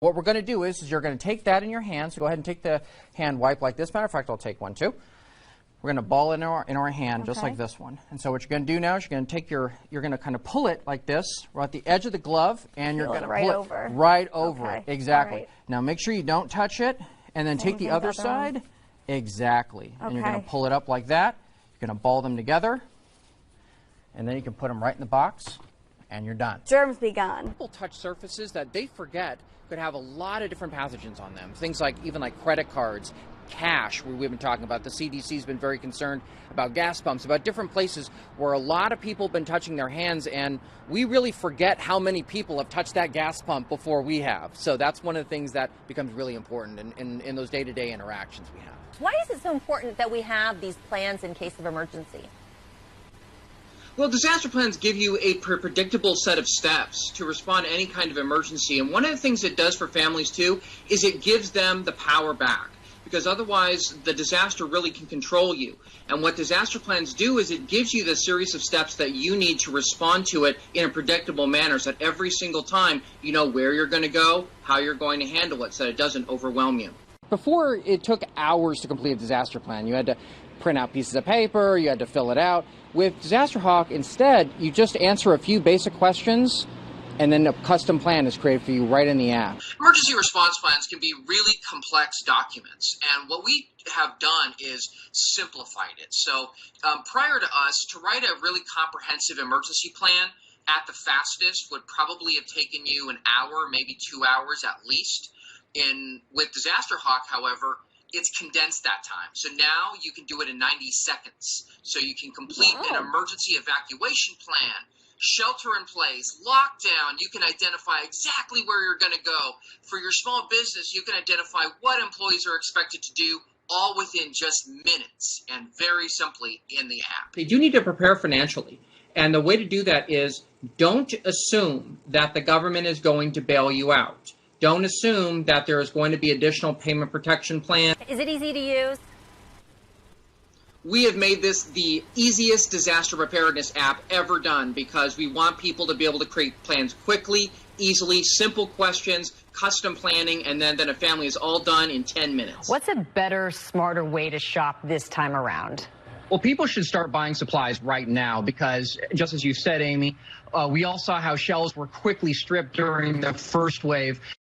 what we're going to do is you're going to take that in your hand. So go ahead and take the hand wipe like this. Matter of fact, I'll take one too. We're going to ball in our hand just like this one. And so what you're going to do now is you're going to take you're going to kind of pull it like this, right at the edge of the glove, and you're going to pull it right over it. Exactly. Right. Now make sure you don't touch it, and then take the other side. Exactly. And you're going to pull it up like that. You're going to ball them together, and then you can put them right in the box, and you're done. Germs be gone. People touch surfaces that they forget could have a lot of different pathogens on them. Things like even like credit cards, cash, where we've been talking about. The CDC's been very concerned about gas pumps, about different places where a lot of people have been touching their hands, and we really forget how many people have touched that gas pump before we have. So that's one of the things that becomes really important in those day-to-day interactions we have. Why is it so important that we have these plans in case of emergency? Well, disaster plans give you a predictable set of steps to respond to any kind of emergency. And one of the things it does for families, too, is it gives them the power back. Because otherwise, the disaster really can control you. And what disaster plans do is it gives you the series of steps that you need to respond to it in a predictable manner, so that every single time you know where you're going to go, how you're going to handle it, so that it doesn't overwhelm you. Before, it took hours to complete a disaster plan. You had to print out pieces of paper, you had to fill it out. With Disaster Hawk, instead, you just answer a few basic questions, and then a custom plan is created for you right in the app. Emergency response plans can be really complex documents, and what we have done is simplified it. So prior to us, to write a really comprehensive emergency plan at the fastest would probably have taken you an hour, maybe 2 hours at least. With Disaster Hawk, however, it's condensed that time. So now you can do it in 90 seconds. So you can complete an emergency evacuation plan, shelter in place, lockdown. You can identify exactly where you're going to go. For your small business, you can identify what employees are expected to do, all within just minutes and very simply in the app. They do need to prepare financially. And the way to do that is don't assume that the government is going to bail you out. Don't assume that there is going to be additional payment protection plan. Is it easy to use? We have made this the easiest disaster preparedness app ever done because we want people to be able to create plans quickly, easily, simple questions, custom planning, and then a family is all done in 10 minutes. What's a better, smarter way to shop this time around? Well, people should start buying supplies right now because, just as you said, Amy, we all saw how shelves were quickly stripped during the first wave.